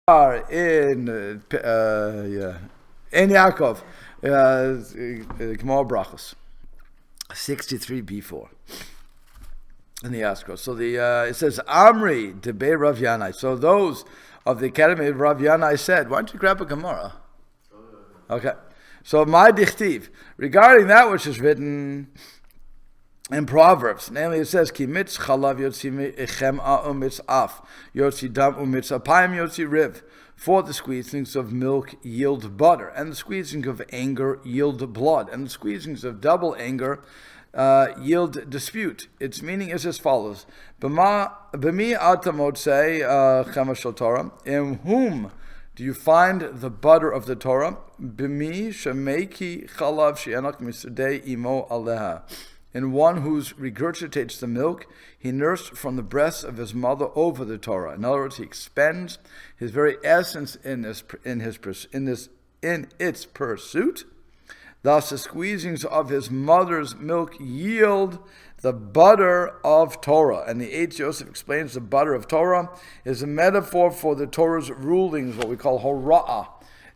in Yaakov, Gemara Brachos, 63b4 in the Askro. So it says Amri Debe Rav Yanai. So those of the academy of Rav Yanai said, "Why don't you grab a Gemara?" Okay. So my dichtiv regarding that which is written in Proverbs, namely it says, "Ki mitz chalav yotzi chem'a umitz af, yotzi dam umitz apayim yotzi riv." For the squeezings of milk yield butter, and the squeezings of anger yield blood, and the squeezings of double anger yield dispute. Its meaning is as follows: B'mi atamot say chema shel Torah. In whom do you find the butter of the Torah? B'mi shemeki chalav she'enach misadei imo aleha. In one who regurgitates the milk he nursed from the breast of his mother over the Torah. In other words, he expends his very essence in its pursuit. Thus, the squeezings of his mother's milk yield the butter of Torah. And the eighth Joseph explains the butter of Torah is a metaphor for the Torah's rulings, what we call hora'ah.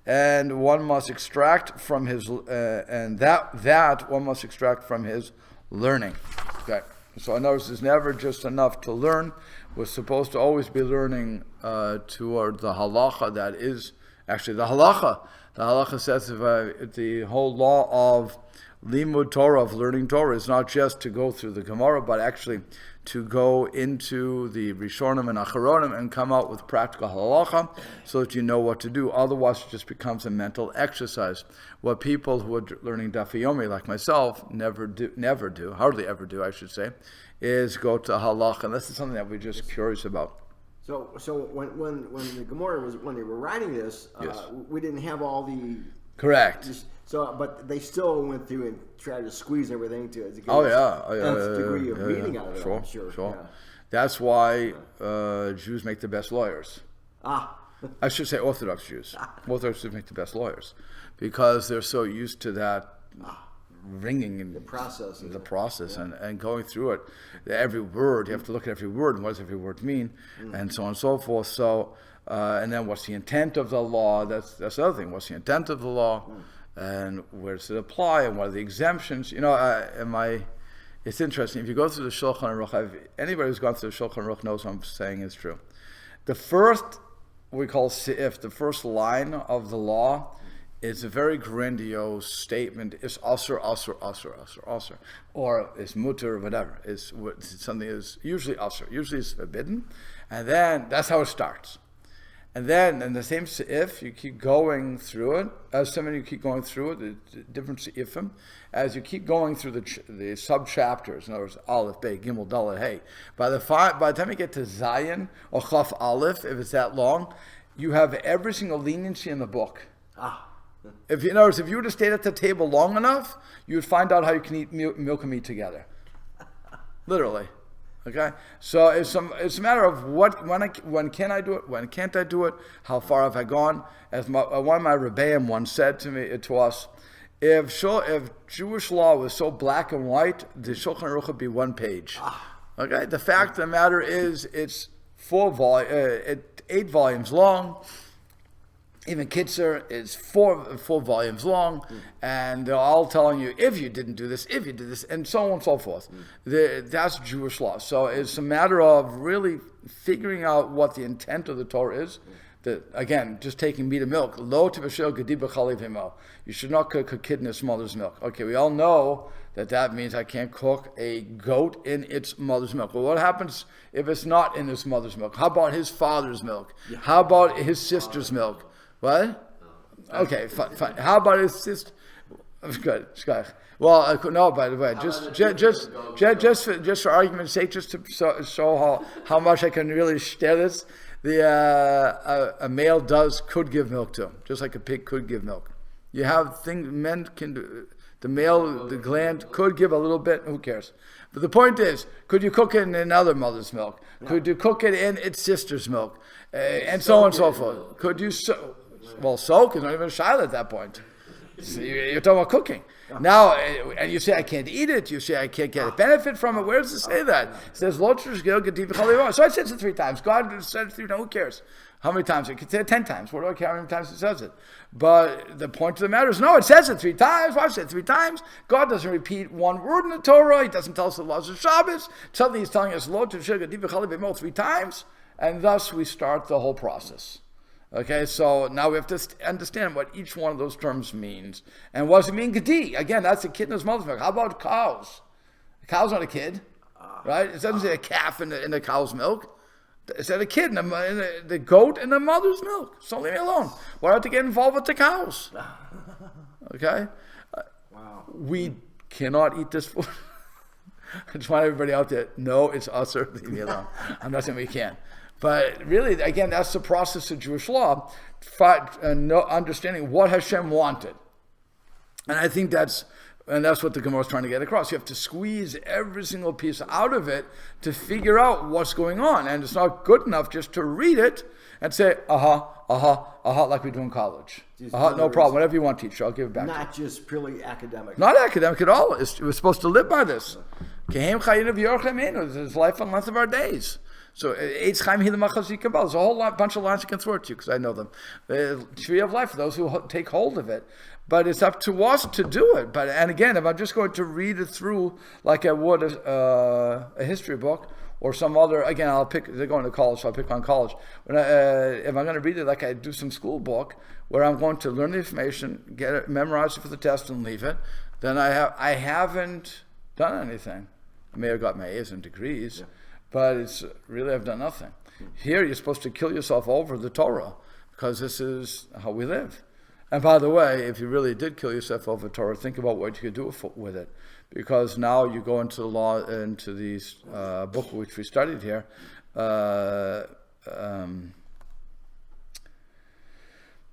And one must extract from his, that one must extract from his learning. Okay. So in other words, it's never just enough to learn. We're supposed to always be learning toward the halacha that is actually the halacha. The halacha says the whole law of limud Torah, of learning Torah, is not just to go through the Gemara, but actually to go into the Rishonim and Acharonim and come out with practical halacha so that you know what to do. Otherwise, it just becomes a mental exercise. What people who are learning Daf Yomi, like myself, hardly ever do, I should say, is go to halacha. And this is something that we're just curious about. So when the Gemara when they were writing this, yes. We didn't have all the... Correct. But they still went through and tried to squeeze everything to it. Degree of meaning out of it. Sure, I'm sure. Sure. Yeah. That's why Jews make the best lawyers. I should say Orthodox Jews. Orthodox Jews make the best lawyers because they're so used to that ringing in the process, and going through it. Every word, you have to look at every word and what does every word mean, and so on and so forth. So, and then what's the intent of the law? That's the other thing. What's the intent of the law? And where does it apply, and what are the exemptions? It's interesting. If you go through the Shulchan Aruch, anybody who's gone through the Shulchan Aruch knows what I'm saying is true. The first, we call Se'if, the first line of the law, is a very grandiose statement. It's asur, or it's mutter, or whatever. It's something is usually asur, usually it's forbidden, and then that's how it starts. And then, in the same se'if, you keep going through it. The different se'ifim, as you keep going through the sub-chapters, in other words, Aleph, Bey, Gimel, Dalet, Hey. By the time you get to Zayin, or Chaf Aleph, if it's that long, you have every single leniency in the book. If you were to stay at the table long enough, you would find out how you can eat milk and meat together. Literally. Okay, so it's a matter of when can I do it, when can't I do it, how far have I gone? As one of my rebbeim once said to us, if Jewish law was so black and white, the Shulchan Aruch would be one page. Okay, the fact of the matter is it's 8 volumes long. Even Kitzer is 4 volumes long, and they're all telling you, if you didn't do this, if you did this, and so on and so forth. That's Jewish law. So it's a matter of really figuring out what the intent of the Torah is. That, again, just taking meat and milk. Lo tibashel gediba chaliv himo. You should not cook a kid in its mother's milk. Okay, we all know that means I can't cook a goat in its mother's milk. Well, what happens if it's not in its mother's milk? How about his father's milk? Yeah. How about his sister's milk? What? Okay, fine. How about his sister? Good, well, no. By the way, just for argument's sake, just to show how much I can really share this, a male could give milk to him, just like a pig could give milk. You have things men can do. The gland could give a little bit. Who cares? But the point is, could you cook it in another mother's milk? No. Could you cook it in its sister's milk, and so on and so forth? Could you soak? Well, soak is not even a shayla at that point. So you're talking about cooking. Now, and you say, I can't eat it. You say, I can't get a benefit from it. Where does it say that? It says, so I said it 3 times. God said it 3 times. Who cares? How many times? It could say it 10 times. What do I care how many times it says it? But the point of the matter is, no, it says it 3 times. Why said it 3 times? God doesn't repeat one word in the Torah. He doesn't tell us the laws of Shabbos. Suddenly he's telling us, 3 times. And thus we start the whole process. Okay, so now we have to understand what each one of those terms means. And what does it mean, gedi? Again, that's a kid in his mother's milk. How about cows? A cow's not a kid, right? It doesn't say a calf in the cow's milk. It said a kid in the goat in the mother's milk. So leave me alone. Why don't they get involved with the cows? Okay? Wow. We cannot eat this food. I just want everybody out there, no, it's usher, leave me alone. I'm not saying we can't. But really, again, that's the process of Jewish law, understanding what Hashem wanted. And I think that's what the Gemara is trying to get across. You have to squeeze every single piece out of it to figure out what's going on. And it's not good enough just to read it and say, like we do in college. No problem. Whatever you want, teacher, I'll give it back to you. Not just purely academic. Not academic at all. We're supposed to live by this. This is life and length of our days. So there's a whole bunch of lines you can throw at you because I know them. The tree of life for those who take hold of it. But it's up to us to do it. And again, if I'm just going to read it through like I would a history book or some other, again, they're going to college, so I'll pick on college. If I'm going to read it like I do some school book where I'm going to learn the information, get it, memorize it for the test and leave it, then I haven't done anything. I may have got my A's and degrees. Yeah. But it's really, I've done nothing. Here, you're supposed to kill yourself over the Torah because this is how we live. And by the way, if you really did kill yourself over Torah, think about what you could do with it. Because now you go into the law, into these book which we studied here, Lusit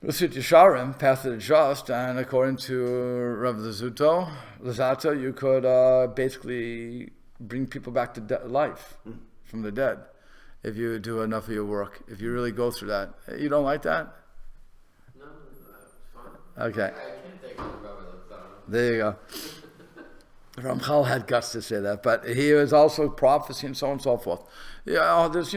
Yesharim, Path of the Just, and according to Rav Lazata, you could basically bring people back to life from the dead if you do enough of your work. If you really go through that, you don't like that? No, it's fine. Okay. I can't take on the rubber that's on. There you go. Ramchal had guts to say that, but he was also prophecy and so on and so forth. Yeah, there's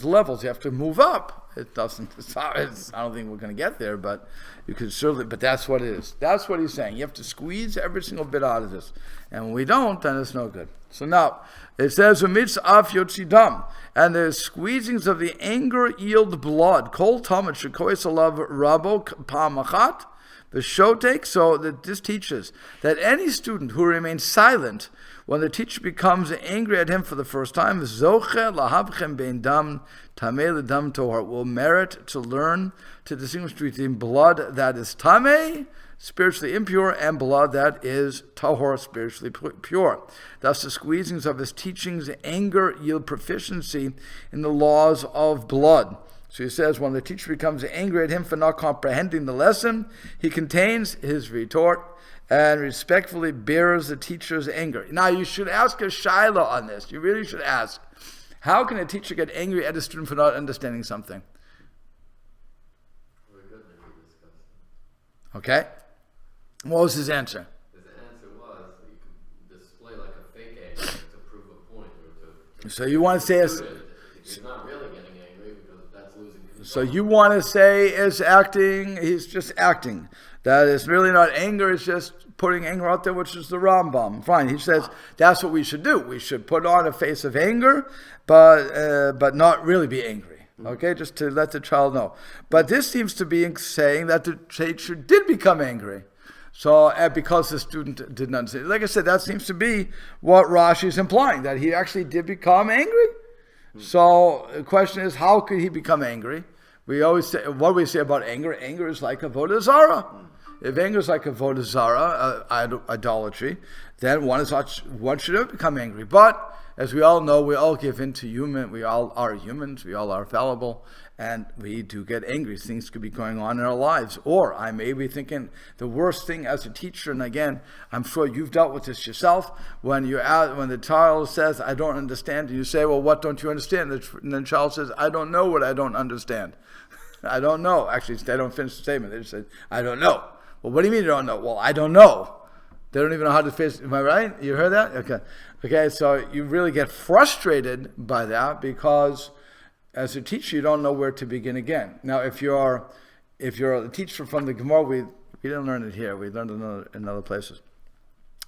levels. You have to move up. It doesn't. I don't think we're going to get there, but you could certainly. But that's what it is. That's what he's saying. You have to squeeze every single bit out of this, and when we don't, then it's no good. So now it says, "Umitz af yotzidam," and the squeezings of the anger yield blood. Kol tamid shekoyes alav rabo pa'amachat. The shotek, so that this teaches that any student who remains silent when the teacher becomes angry at him for the first time, zoche lahavchem bein dam tameh ledam tohar, will merit to learn to distinguish between blood that is tameh, spiritually impure, and blood that is tahor, spiritually pure. Thus, the squeezings of his teachings, anger, yield proficiency in the laws of blood. So he says, when the teacher becomes angry at him for not comprehending the lesson, he contains his retort and respectfully bears the teacher's anger. Now, you should ask a shaila on this. You really should ask. How can a teacher get angry at a student for not understanding something? Okay? What was his answer? His answer was that you can display like a fake anger to prove a point or to so you want to say he's not really getting angry because that's losing control. So you want to say is acting, he's just acting. That is really not anger, it's just putting anger out there, which is the Rambam. Fine, he says that's what we should do. We should put on a face of anger, but not really be angry. Okay, just to let the child know. But this seems to be saying that the teacher did become angry. So, because the student didn't understand. Like I said, that seems to be what Rashi is implying, that he actually did become angry. So, the question is, how could he become angry? We always say, what do we say about anger? Anger is like avodah zarah. If anger is like avodah zarah, idolatry, then one should have become angry. But, as we all know, we all give in to human. We all are humans. We all are fallible. And we do get angry. Things could be going on in our lives. Or I may be thinking the worst thing as a teacher, and again, I'm sure you've dealt with this yourself, when the child says, I don't understand, and you say, well, what don't you understand? And the child says, I don't know what I don't understand. I don't know. Actually, they don't finish the statement. They just say, I don't know. Well, what do you mean you don't know? Well, I don't know. They don't even know how to face. Am I right? You heard that? Okay. So you really get frustrated by that because, as a teacher, you don't know where to begin again. Now, if you're a teacher from the Gemara, we didn't learn it here. We learned it in other places.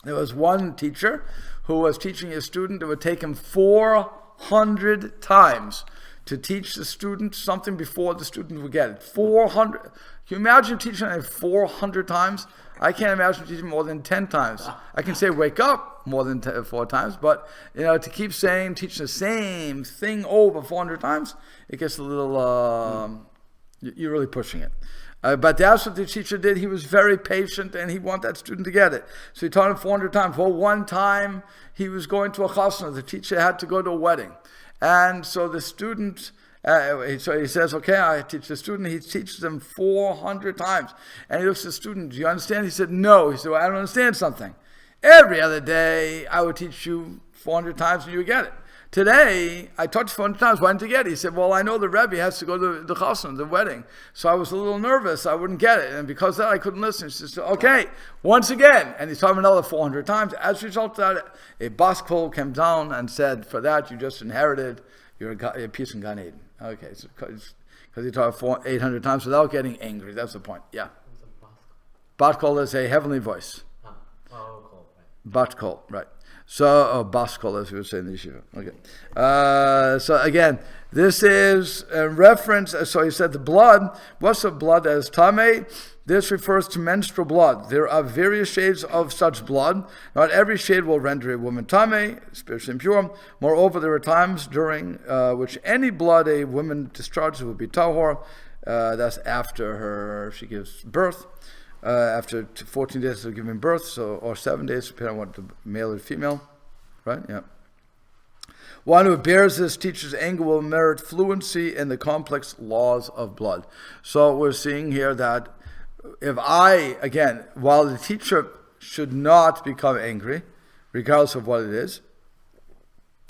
There was one teacher who was teaching a student. It would take him 400 times to teach the student something before the student would get it. 400. Can you imagine teaching it 400 times? I can't imagine teaching more than 10 times. I can say wake up more than 4 times, but to keep teaching the same thing over 400 times, it gets a little, you're really pushing it. But that's what the teacher did. He was very patient and he wanted that student to get it. So he taught him 400 times. Well, one time he was going to a chasna. The teacher had to go to a wedding. And so the student, so he says, okay, I teach the student. He teaches them 400 times. And he looks at the student, do you understand? He said, no. He said, well, I don't understand something. Every other day, I would teach you 400 times and you would get it. Today, I taught you 400 times. Why didn't you get it? He said, well, I know the Rebbe has to go to the chasna, the wedding. So I was a little nervous. I wouldn't get it. And because of that, I couldn't listen. He said, okay, once again. And he taught him another 400 times. As a result of that, a bas kol came down and said, for that, you just inherited your peace in Gan Eden. Okay, so because he taught 800 times without getting angry. That's the point. Yeah. Bat kol is a heavenly voice. Bat kol, right. So, bas kol, as we would say in the yeshiva. Okay. So again, this is a reference. So he said the blood. What's the blood as tamei? This refers to menstrual blood. There are various shades of such blood. Not every shade will render a woman tamei, spiritually impure. Moreover, there are times during which any blood a woman discharges will be tahor. That's after she gives birth. After 14 days of giving birth, or 7 days, depending on what the male or female, right? Yeah. One who bears this teacher's anger will merit fluency in the complex laws of blood. So we're seeing here that while the teacher should not become angry, regardless of what it is,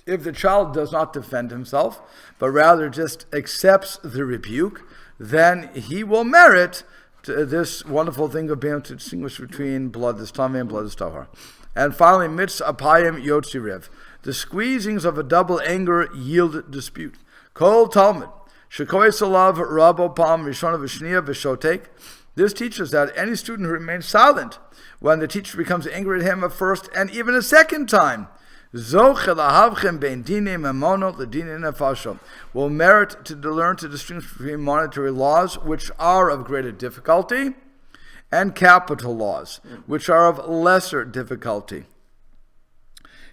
if the child does not defend himself, but rather just accepts the rebuke, then he will merit this wonderful thing of being able to distinguish between blood that's tamei and blood that's tahor. And finally, mitz apayim yotzi rev. The squeezings of a double anger yield dispute. Kol Talmud shekoyes alav rabo pam rishona v'shniya v'shotek. This teaches that any student who remains silent when the teacher becomes angry at him a first and even a second time, will merit to learn to distinguish between monetary laws, which are of greater difficulty, and capital laws, which are of lesser difficulty.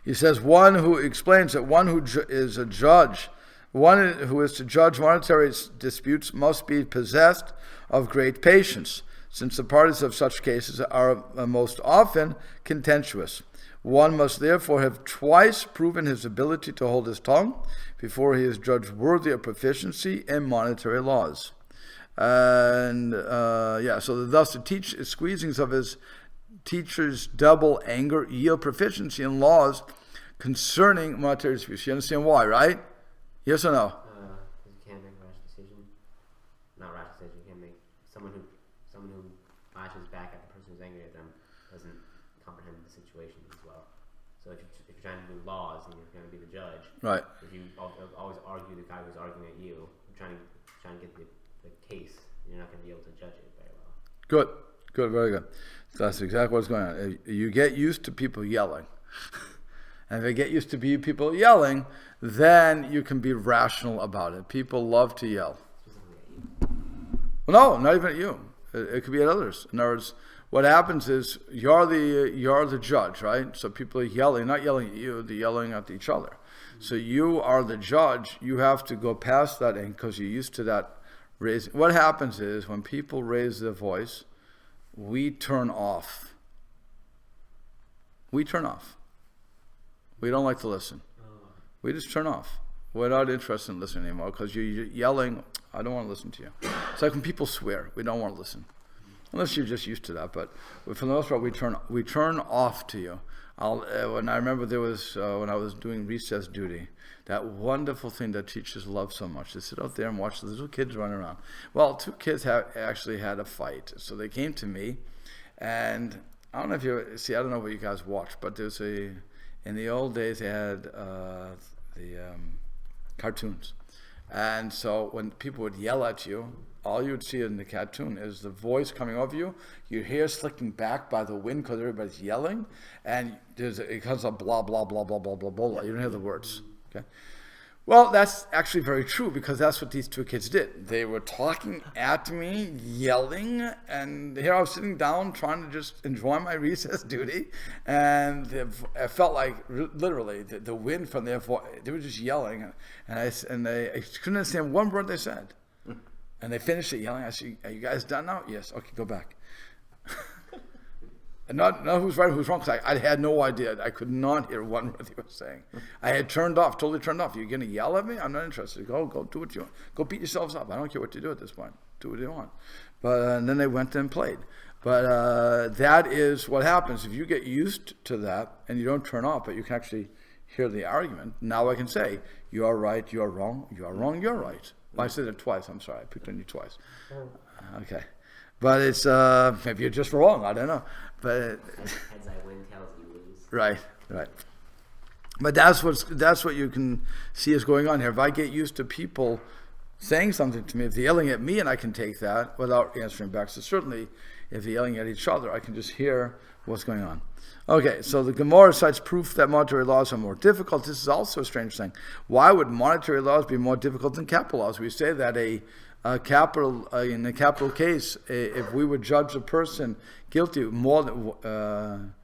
He says one who explains that one who is a judge, one who is to judge monetary disputes must be possessed of great patience, since the parties of such cases are most often contentious. One must therefore have twice proven his ability to hold his tongue before he is judged worthy of proficiency in monetary laws. And so thus the squeezings of his teacher's double anger yield proficiency in laws concerning monetary disputes. You understand why, right? Yes or no? You can't make a rash decision. Not rash decision. You can't make someone who lashes back at the person who's angry at them doesn't comprehend the situation as well. So if you're trying to do laws and you're going to be the judge, right? If you always argue the guy who's arguing at you, trying to get the case, you're not going to be able to judge it very well. Good, very good. That's exactly what's going on. You get used to people yelling. And if they get used to people yelling, then you can be rational about it. People love to yell. Well, no, not even at you. It could be at others. In other words, what happens is you're the judge, right? So people are yelling, not yelling at you, they're yelling at each other. So you are the judge. You have to go past that because you're used to that raising. What happens is when people raise their voice, we turn off. We turn off. We don't like to listen. We just turn off. We're not interested in listening anymore because you're yelling. I don't want to listen to you. It's like when people swear. We don't want to listen, unless you're just used to that. But for the most part, we turn off to you. When I remember there was when I was doing recess duty, that wonderful thing that teachers love so much. They sit out there and watch the little kids run around. Well, 2 kids actually had a fight, so they came to me. And I don't know if you see. I don't know what you guys watch, but in the old days they had the cartoons, and so when people would yell at you, all you would see in the cartoon is the voice coming over you. Your hair slicking back by the wind because everybody's yelling, and it comes up blah blah blah blah blah blah blah. You don't hear the words. Okay. Well, that's actually very true because that's what these two kids did. They were talking at me, yelling, and here I was sitting down trying to just enjoy my recess duty, and I felt like literally the wind from their voice. They were just yelling, and I couldn't understand one word they said. And they finished it yelling. I said, "Are you guys done now?" "Yes." "Okay, go back." And not who's right, who's wrong, because I had no idea. I could not hear one word he was saying. I had totally turned off. You're going to yell at me? I'm not interested. Go do what you want. Go beat yourselves up. I don't care what you do at this point. Do what you want. But and then they went and played. But that is what happens. If you get used to that and you don't turn off, but you can actually hear the argument, now I can say, you are right, you are wrong, you are wrong, you're right. Well, I said it twice. I'm sorry. I picked on you twice. Okay. But it's, maybe you're just wrong. I don't know. But heads I win, tails you lose. Right. But that's what you can see is going on here. If I get used to people saying something to me, if they're yelling at me and I can take that without answering back, so certainly if they're yelling at each other, I can just hear what's going on. Okay, so the Gemara cites proof that monetary laws are more difficult. This is also a strange thing. Why would monetary laws be more difficult than capital laws? We say that in a capital case, if we would judge a person guilty more than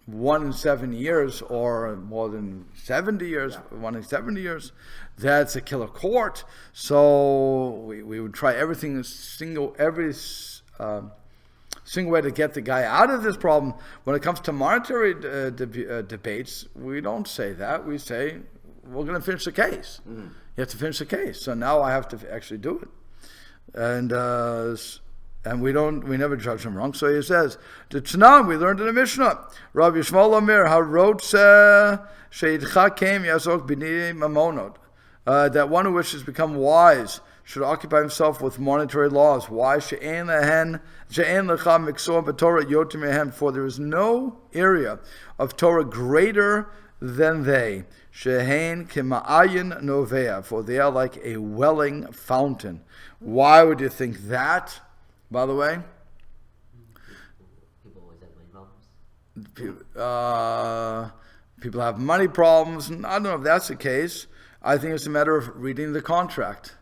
1 in 7 years, or more than 70 years, 1 in 70 years, that's a killer court. So we would try every single way to get the guy out of this problem. When it comes to monetary debates, we don't say that. We say, we're going to finish the case. You have to finish the case. So now I have to actually do it. And we never judge him wrong. So he says, the Tanakh, we learned in the Mishnah, Rabbi Yishmael Amir, how wrote Sheidcha came Yazok b'nei mamonot, that one who wishes to become wise should occupy himself with monetary laws. Why? She'en lecha miksoah b'Torah yotim mehem, for there is no area of Torah greater than they. She'en k'ma'ayin novea, for they are like a welling fountain. Why would you think that? By the way, people always have money problems. People have money problems, and I don't know if that's the case. I think it's a matter of reading the contract.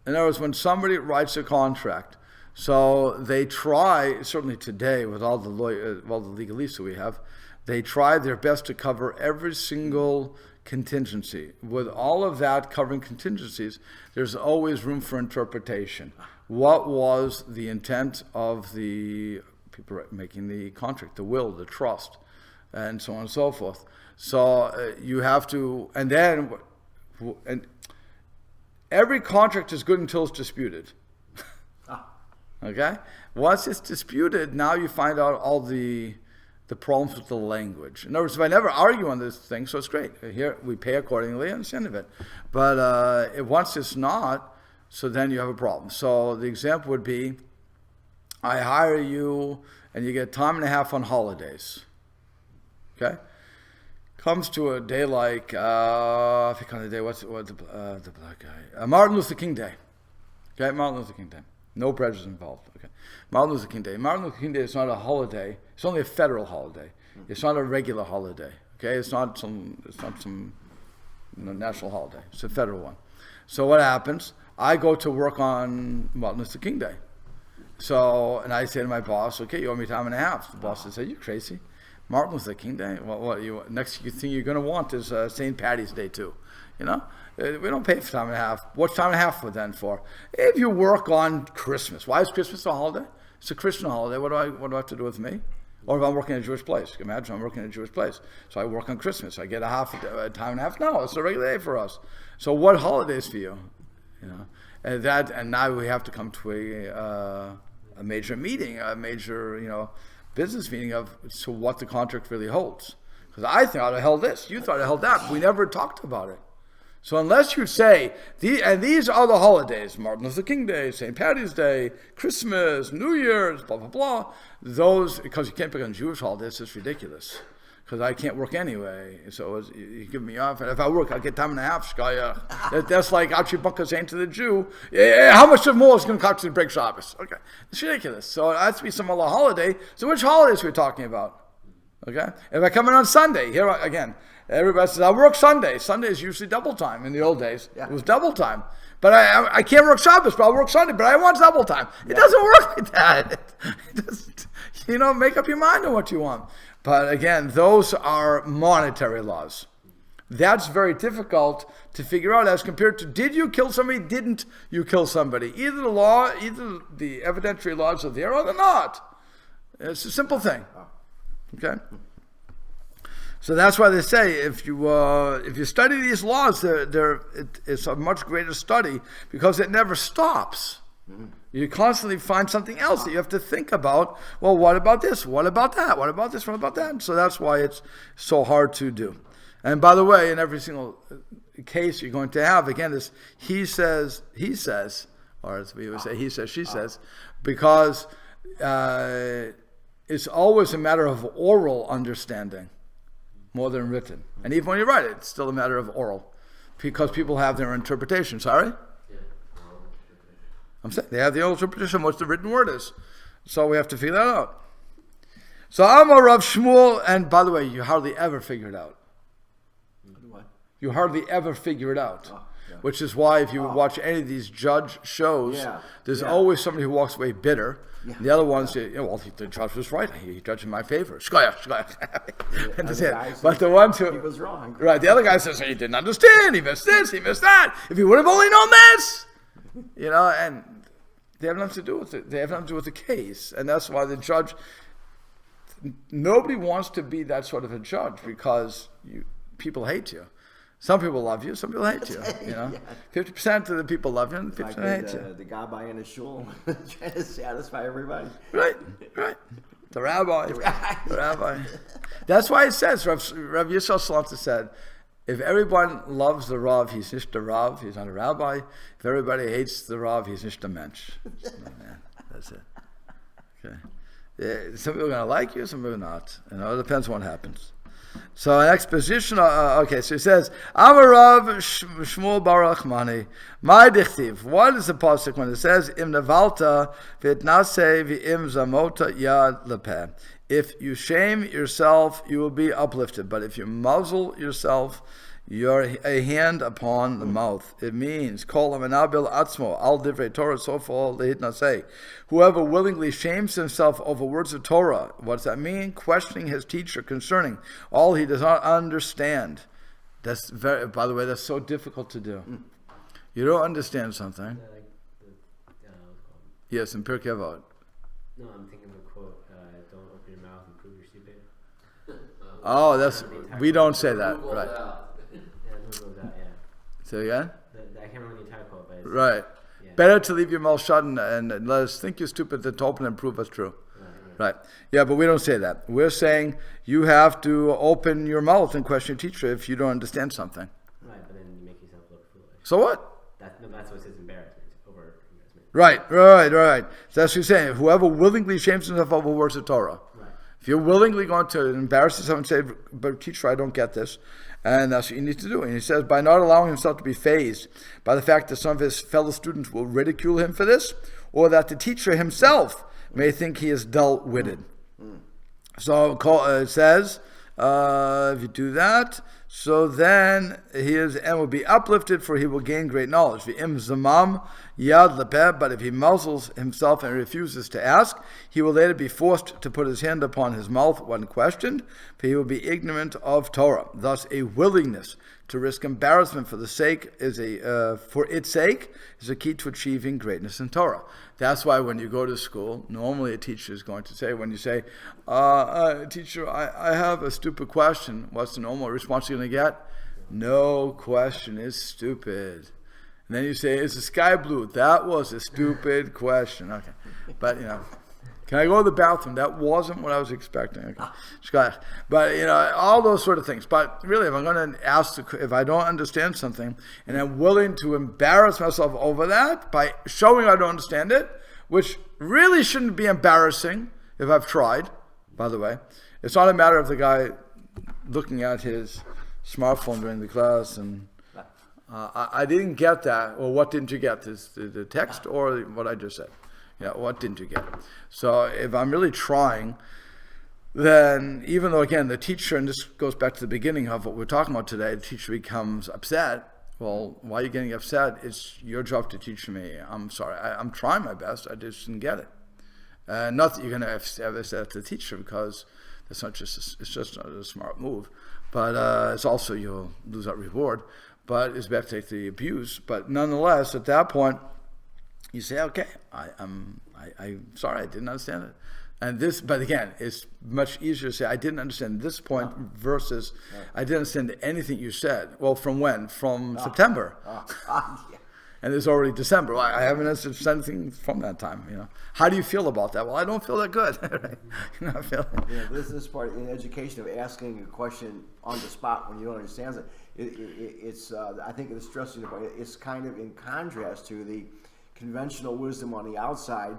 In other words, when somebody writes a contract, so they try, certainly today with all the legalists that we have, they try their best to cover every single contingency. With all of that covering contingencies, there's always room for interpretation. What was the intent of the people making the contract, the will, the trust, and so on and so forth? So you have to, and every contract is good until it's disputed. Okay? Once it's disputed, now you find out all the problems with the language. In other words, if I never argue on this thing, so it's great. Here, we pay accordingly, and it's the end of it. But once it's not, so then you have a problem. So the example would be, I hire you, and you get time and a half on holidays. Okay? Comes to a day like, I think on the day, what's the black guy? Martin Luther King Day. Okay, Martin Luther King Day. No prejudice involved. Okay, Martin Luther King Day. Martin Luther King Day is not a holiday. It's only a federal holiday. It's not a regular holiday. Okay, it's not some national holiday. It's a federal one. So what happens? I go to work on Martin Luther King Day. So, and I say to my boss, okay, you owe me time and a half. The boss says, are you crazy? Martin Luther King Day? Next thing you're going to want is St. Patty's Day too. You know? We don't pay for time and a half. What's time and a half for then for? If you work on Christmas. Why is Christmas a holiday? It's a Christian holiday. What do I have to do with me? Or if I'm working in a Jewish place. Imagine I'm working in a Jewish place. So I work on Christmas. I get a time and a half. No, it's a regular day for us. So what holiday is for you? You know? And now we have to come to a major meeting, a major, business meeting of so what the contract really holds. Because I thought I held this, you thought I held that. We never talked about it. So unless you say, and these are the holidays, Martin Luther King Day, St. Patty's Day, Christmas, New Year's, blah, blah, blah, those, because you can't pick on Jewish holidays, it's ridiculous. Because I can't work anyway, so you give me off, and if I work, I'll get time and a half. That's like Archie Bunker saying to the Jew, how much more is going to cost you to break Shabbos? Okay, it's ridiculous. So it has to be some other holiday. So which holidays are we talking about? Okay, if I come in on Sunday, here again, everybody says, I work Sunday. Sunday is usually double time in the old days. Yeah. It was double time. But I can't work Shabbos, but I'll work Sunday, but I want double time. It doesn't work like that. It doesn't, make up your mind on what you want. But again, those are monetary laws. That's very difficult to figure out as compared to did you kill somebody, didn't you kill somebody? Either the evidentiary laws are there or they're not. It's a simple thing. Okay? So that's why they say if you study these laws, it's a much greater study because it never stops. You constantly find something else that you have to think about. Well, what about this? What about that? What about this? What about that? So that's why it's so hard to do. And by the way, in every single case you're going to have, again, this he says, or as we would say, he says, she says, because it's always a matter of oral understanding more than written. And even when you write it, it's still a matter of oral because people have their interpretation. Sorry? I'm saying they have the old interpretation, what the written word is. So we have to figure that out. So Amar Rav Shmuel, and by the way, you hardly ever figure it out. What? You hardly ever figure it out. Which is why if you watch any of these judge shows, there's always somebody who walks away bitter. Yeah. The other ones say, the judge was right. He judged in my favor. But the ones who... He was wrong. Right, the other guy says, he didn't understand. He missed this, he missed that. If he would have only known this. And they have nothing to do with it. They have nothing to do with the case. And that's why the judge... Nobody wants to be that sort of a judge because people hate you. Some people love you, some people hate you. 50% of the people love you, and 50% hate you. The guy in a shul trying to satisfy everybody. Right. The rabbi. That's why it says, Rav Yisrael Salanta said, if everyone loves the Rav, he's nicht a Rav, he's not a rabbi. If everybody hates the Rav, he's nicht a mensch. That's it. Okay. Yeah, some people are going to like you, some people are not. It depends on what happens. So an exposition, so he says, Amarav Shmuel Baruch Mani, my dichtiv. What is the pasuk when it says, Im nevalta v'itnase v'im zamota yad lepeh? If you shame yourself, you will be uplifted. But if you muzzle yourself, you're a hand upon the mouth. It means, Kol hamenabil atzmo al divrei Torah sofo lehitnaseh. Whoever willingly shames himself over words of Torah. What does that mean? Questioning his teacher concerning all he does not understand. That's by the way, that's so difficult to do. You don't understand something. Yes, in Pirkei Avot. No, I'm thinking of a quote. Don't open your mouth and prove you're stupid. We don't say that, right? Say again? I can't remember the entire quote, but right. Yeah. Better to leave your mouth shut and let us think you're stupid than to open and prove us true. Right. Yeah, but we don't say that. We're saying you have to open your mouth and question your teacher if you don't understand something. Right, but then you make yourself look foolish. So what? That's what it says embarrassment. Over embarrassment. Right. So that's what you're saying. Whoever willingly shames himself over words of Torah. Right. If you're willingly going to embarrass yourself and say, but teacher, I don't get this. And that's what you need to do. And he says, by not allowing himself to be fazed by the fact that some of his fellow students will ridicule him for this, or that the teacher himself may think he is dull-witted. So it says, if you do that, so then he is and will be uplifted, for he will gain great knowledge. V'im zamam yad lepeh, but if he muzzles himself and refuses to ask, he will later be forced to put his hand upon his mouth when questioned, for he will be ignorant of Torah. Thus, a willingness to risk embarrassment for its sake is a key to achieving greatness in Torah. That's why when you go to school, normally a teacher is going to say, when you say, teacher, I have a stupid question, what's the normal response you're going to get? No question is stupid. And then you say, is the sky blue? That was a stupid question. Okay. But, Can I go to the bathroom? That wasn't what I was expecting. Okay. Scott. But, all those sort of things. But really, if I'm going to if I don't understand something, and I'm willing to embarrass myself over that by showing I don't understand it, which really shouldn't be embarrassing if I've tried, by the way. It's not a matter of the guy looking at his smartphone during the class and I didn't get that. Well, what didn't you get? The text or what I just said? What didn't you get? So if I'm really trying, then even though, again, the teacher, and this goes back to the beginning of what we're talking about today, the teacher becomes upset. Well, why are you getting upset? It's your job to teach me. I'm sorry. I'm trying my best. I just didn't get it. Not that you're going to ever say that to the teacher, because it's just not a smart move. But it's also, you'll lose that reward. But it's better to take the abuse. But nonetheless, at that point, you say, okay, I'm sorry, I didn't understand it. And this, but again, it's much easier to say, I didn't understand this point versus I didn't understand anything you said. Well, from when? From September. And it's already December. Well, I haven't understood anything from that time. How do you feel about that? Well, I don't feel that good. I feel. This part in education of asking a question on the spot when you don't understand it. It's I think the stressing about it is kind of in contrast to the conventional wisdom on the outside.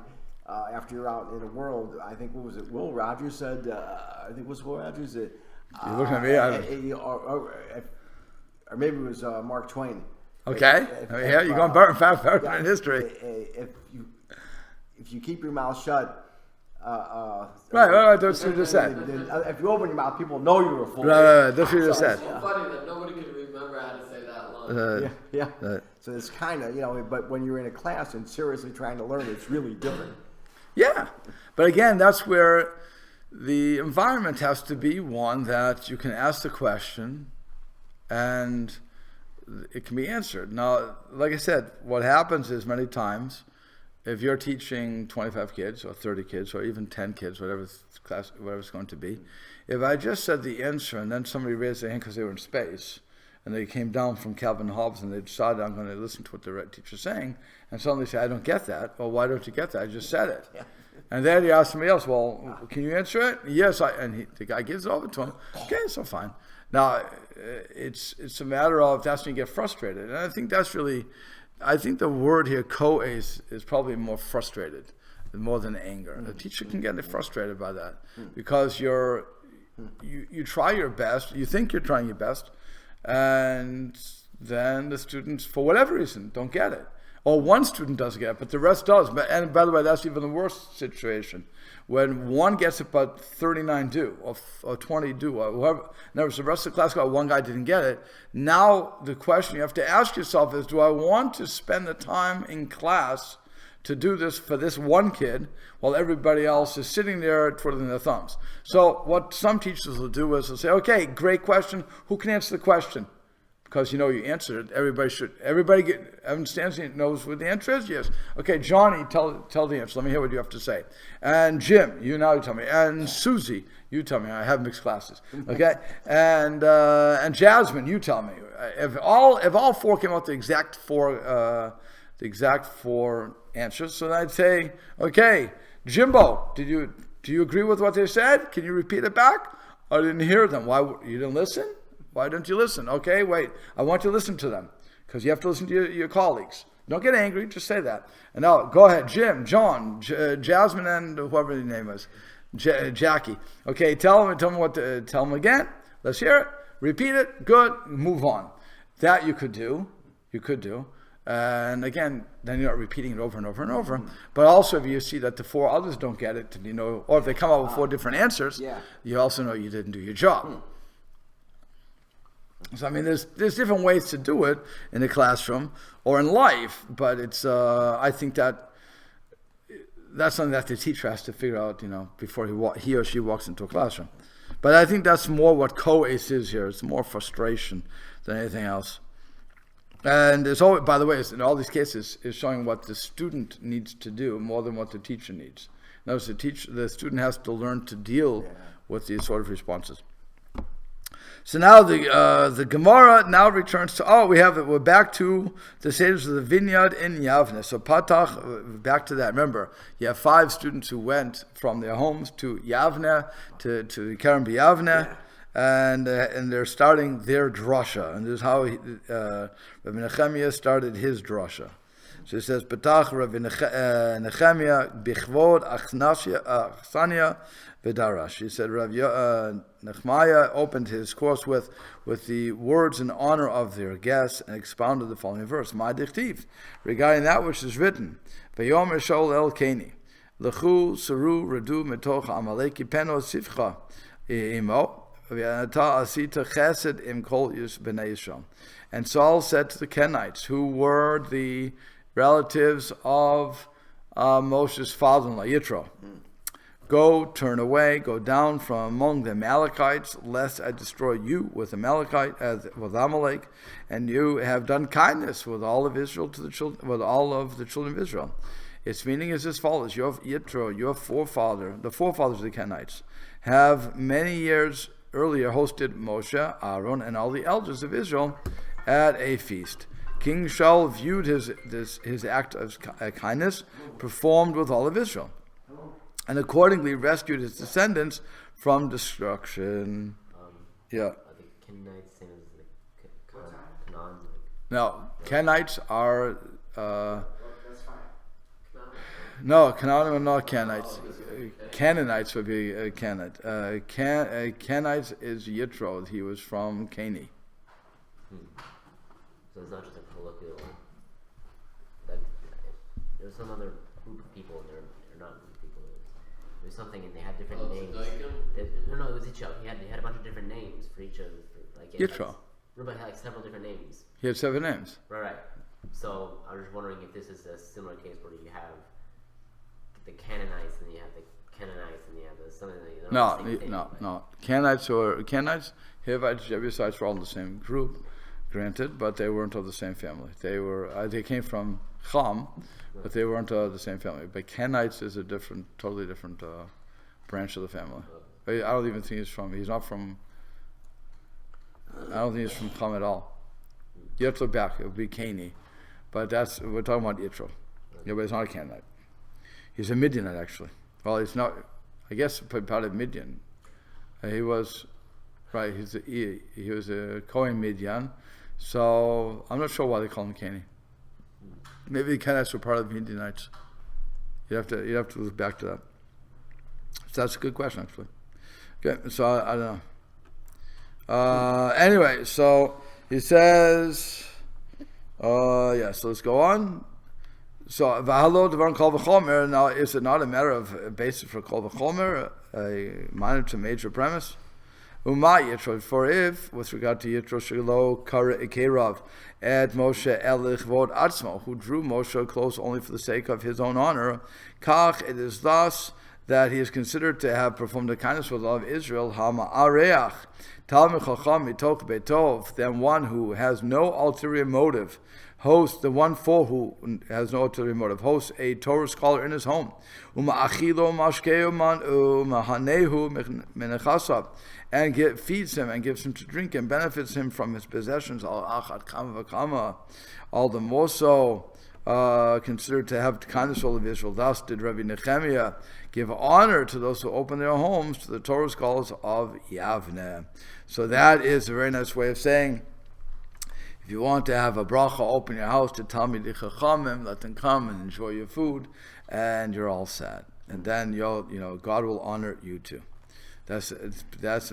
After you're out in the world, I think, what was it? Will Rogers said. I think it was Will Rogers. You're looking at me. Or maybe it was Mark Twain. Okay. You're going far in history. If you keep your mouth shut. Right, that's what you just said. If you open your mouth, people know you're a fool. Right, that's what you just said. It's so funny that nobody can remember how to say that line. Yeah. So it's kind of, but when you're in a class and seriously trying to learn, it's really different. Yeah. But again, that's where the environment has to be one that you can ask the question and it can be answered. Now, like I said, what happens is many times, if you're teaching 25 kids or 30 kids or even 10 kids, whatever it's going to be, if I just said the answer and then somebody raised their hand because they were in space and they came down from Calvin Hobbes and they decided I'm going to listen to what the teacher's saying and suddenly say, I don't get that. Well, why don't you get that? I just said it. Yeah. And then you ask somebody else, well, can you answer it? Yes, the guy gives it over to him. Okay, so fine. Now, it's a matter of that's when you get frustrated. And I think that's really, I think the word here, co-ace, is probably more frustrated more than anger. The teacher can get frustrated by that because you try your best, you think you're trying your best, and then the students, for whatever reason, don't get it. Or one student doesn't get it, but the rest does. And by the way, that's even the worst situation. When one gets it, but 39 do, or 20 do, or whoever. In other words, the rest of the class got one guy didn't get it. Now the question you have to ask yourself is, do I want to spend the time in class to do this for this one kid while everybody else is sitting there twiddling their thumbs? So what some teachers will do is they'll say, okay, great question. Who can answer the question? Because you answered it. Everybody understands it, knows what the answer is? Yes. Okay, Johnny, tell the answer. Let me hear what you have to say. And Jim, you tell me. And Susie, you tell me. I have mixed classes. Okay? And Jasmine, you tell me. If all four came out the exact four answers, so I'd say, okay, Jimbo, do you agree with what they said? Can you repeat it back? I didn't hear them. Why you didn't listen? Why don't you listen? Okay, wait. I want you to listen to them because you have to listen to your colleagues. Don't get angry. Just say that. And now, go ahead. Jim, John, Jasmine, and whoever the name is. Jackie. Okay, tell them again. Let's hear it. Repeat it. Good. Move on. That you could do. And again, then you're not repeating it over and over and over. But also, if you see that the four others don't get it, or if they come up with four different answers, you also know you didn't do your job. So there's different ways to do it in the classroom or in life, but it's I think that's something that the teacher has to figure out, before he or she walks into a classroom. But I think that's more what co-ace is here. It's more frustration than anything else. And it's always, by the way, in all these cases, is showing what the student needs to do more than what the teacher needs. In other words, the student has to learn to deal with these sort of responses. So now the Gemara now returns to we're back to the stage of the vineyard in Yavne. So Patach, back to that. Remember, you have 5 students who went from their homes to Yavne to Kerem B'Yavne, and they're starting their drasha, and this is how Rabbi Nechemiah started his drasha. So it says, Patach Rabbi Nechemiah bichvod Achsania V'darash. He said, Nechemiah opened his course with the words in honor of their guests and expounded the following verse: Ma dichtiv, regarding that which is written, Vayomer Shaul el Keni, Lechu Saru Redu Metoch Amaleki Peno Sifcha Imo, V'ata Asita Chesed Im Kol B'nei Yisrael. And Saul said to the Kenites, who were the relatives of Moshe's father-in-law, Yitro, go, turn away, go down from among the Amalekites, lest I destroy you with with Amalek, and you have done kindness with all of Israel to the children, with all of the children of Israel. Its meaning is as follows: your Yitro, the forefathers of the Kenites, have many years earlier hosted Moshe, Aaron, and all the elders of Israel at a feast. King Shaul viewed his act of kindness performed with all of Israel, and accordingly rescued his descendants from destruction. Are the Kenites same as the Canaan? No, Kenites are. That's fine. No, Canaan are not Kenites. Canaanites would be Kenite. Kenites is Yitro. He was from Cani. So it's not just a colloquial. There's some other group of people, and they're not group of people. There's something, and they had different names. No, it was Yitro. He had a bunch of different names for each of Yitro. Everybody had several different names. He had 7 names. Right. So I was just wondering if this is a similar case where you have the Canaanites and you have the Canaanites and you have something that No. Canaanites, Hivites, Jebusites were all in the same group, granted, but they weren't of the same family. They came from Cham, but they weren't of the same family. But Canaanites is a totally different branch of the family. I don't even think he's not from. I don't think he's from Cham at all. Yitro back, it would be Cani, but we're talking about Yitro. Yeah, but it's not a Canaanite. He's a Midianite, actually. Well, he's not. I guess part of Midian. He was, right. He was a Kohen Midian. So I'm not sure why they call him Cani. Maybe the Canaanites were part of the Midianites. You have to look back to that. So that's a good question, actually. Okay, so I don't know. Anyway, so he says, so let's go on. So, v'halo devar kol v'chomer. Now, is it not a matter of basis for kol v'chomer, a minor to major premise? Uma Yitro, for if, with regard to Yitro, shelo kerav et Moshe elich vod atzmo, who drew Moshe close only for the sake of his own honor, kach, it is thus that he is considered to have performed a kindness with all of Israel, hama areach, talmid chacham mitoch beitov, than one who has no ulterior motive, hosts a Torah scholar in his home, and feeds him and gives him to drink and benefits him from his possessions, all the more so considered to have kindness all of Israel. Thus did Rabbi Nechemiah give honor to those who open their homes to the Torah scholars of Yavne. So that is a very nice way of saying, if you want to have a bracha, open your house to Talmidei Chachamim, let them come and enjoy your food, and you're all set. And then God will honor you too. That's a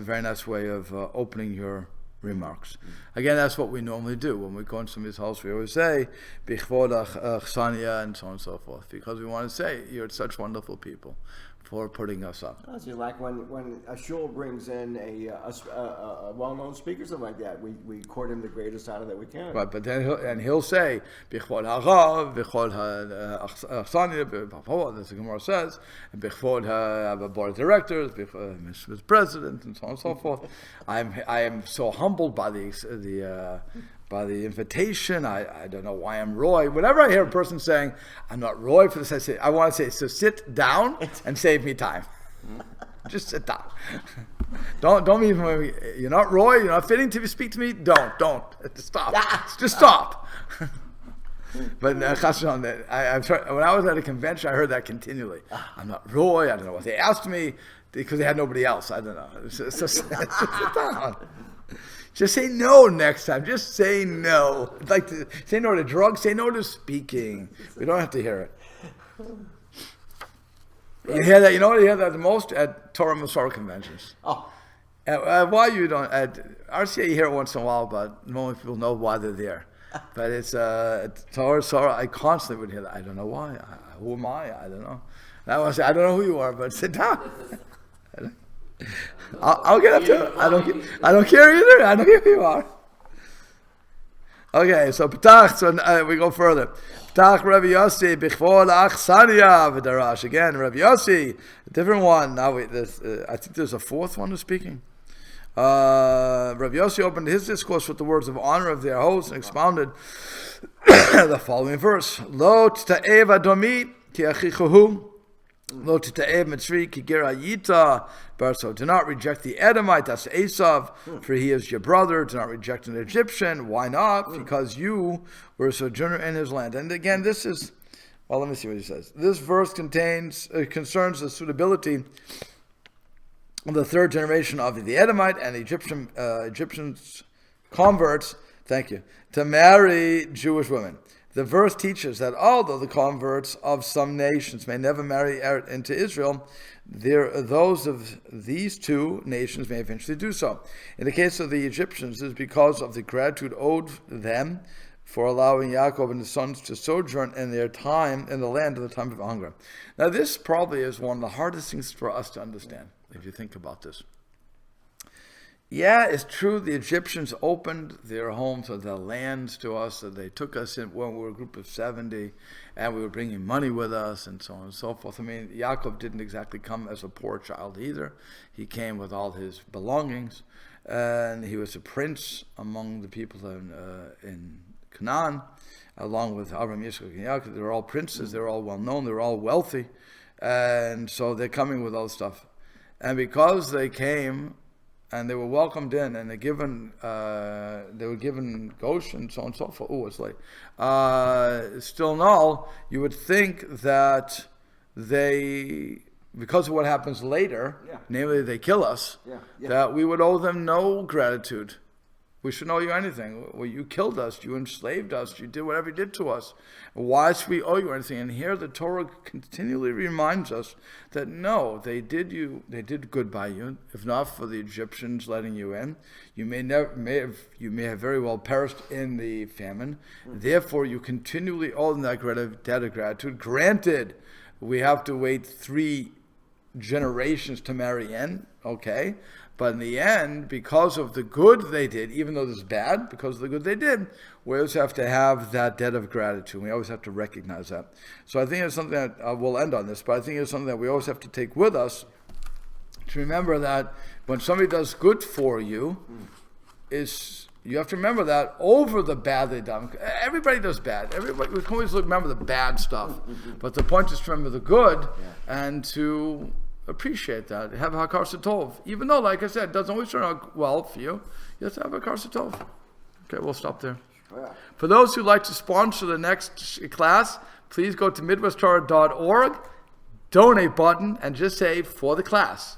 very nice way of opening your remarks. Again, that's what we normally do when we go into somebody's house. We always say Bichvod Achsania and so on and so forth, because we want to say you're such wonderful people for putting us up. It's like when a shul brings in a well-known speaker, something like that, we court him the greatest honor that we can. Right, but then he'll say Bichvod Harav, Bichvod Achsania, as the Gemara says, and Bichvod board of directors, Mr. President, and so on and so forth. I am so humbled by the invitation. I don't know why I'm Roy. Whenever I hear a person saying, I'm not Roy for this, I want to say, so sit down and save me time. Just sit down. Don't even. You're not Roy. You're not fitting to speak to me. Don't. Stop. Just stop. But I've heard, when I was at a convention, I heard that continually. I'm not Roy. I don't know what they asked me because they had nobody else. I don't know. Sit down. Just say no next time. Just say no. Like to say no to drugs. Say no to speaking. We don't have to hear it. You hear that? You know what? You hear that the most at Torah Masorah conventions. Oh. Why you don't at RCA? You hear it once in a while, but most people know why they're there. But it's Torah Masorah. I constantly would hear that. I don't know why. Who am I? I don't know. And I want to say I don't know who you are, but sit down. I'll get up to it. I don't care either. I don't care who you are. Okay, so Petach. So we go further. Petach Rabbi Yossi Bichvod Achsania v'Darash. Again, Rabbi Yossi, a different one. Now I think there's a fourth one who's speaking. Rabbi Yossi opened his discourse with the words of honor of their host and expounded the following verse: Lo t'ta'ev adomi ki achichahu. Lo tita'ev mitzri ki ger ayita. So do not reject the Edomite, that's Esav, for he is your brother. Do not reject an Egyptian. Why not? Because you were a sojourner in his land. And again, this is, well, let me see what he says. This verse concerns the suitability of the third generation of the Edomite and Egyptians converts, thank you, to marry Jewish women. The verse teaches that although the converts of some nations may never marry into Israel, those of these two nations may eventually do so. In the case of the Egyptians, it is because of the gratitude owed them for allowing Yaakov and his sons to sojourn in their time in the land in the time of hunger. Now, this probably is one of the hardest things for us to understand, if you think about this. Yeah, it's true. The Egyptians opened their homes or their lands to us. So they took us in when we were a group of 70, and we were bringing money with us, and so on and so forth. I mean, Yaakov didn't exactly come as a poor child either. He came with all his belongings, and he was a prince among the people in Canaan, along with Abraham, Yitzchak, and Yaakov. They were all princes. They were all well known. They were all wealthy, and so they're coming with all this stuff. And because they came, and they were welcomed in, and they were given Goshen, and so on and so forth. Oh, it's late. Still, no, you would think that they, because of what happens later, namely they kill us, that we would owe them no gratitude. We should owe you anything. Well, you killed us, you enslaved us, you did whatever you did to us. Why should we owe you anything? And here the Torah continually reminds us that no, they did good by you. If not for the Egyptians letting you in, you may have very well perished in the famine. Therefore, you continually owe them that debt of gratitude. Granted, we have to wait 3 generations to marry in, okay? But in the end, because of the good they did, even though this is bad, because of the good they did, we always have to have that debt of gratitude. We always have to recognize that. So I think it's something that we'll end on this, but I think it's something that we always have to take with us to remember that when somebody does good for you, you have to remember that over the bad they've done. Everybody does bad. We can always remember the bad stuff, but the point is to remember the good and to appreciate that. Have hakar satov. Even though, like I said, it doesn't always turn out well for you, you have to have hakar satov. Okay, we'll stop there. For those who like to sponsor the next class, please go to midwesttorah.org, donate button, and just say for the class.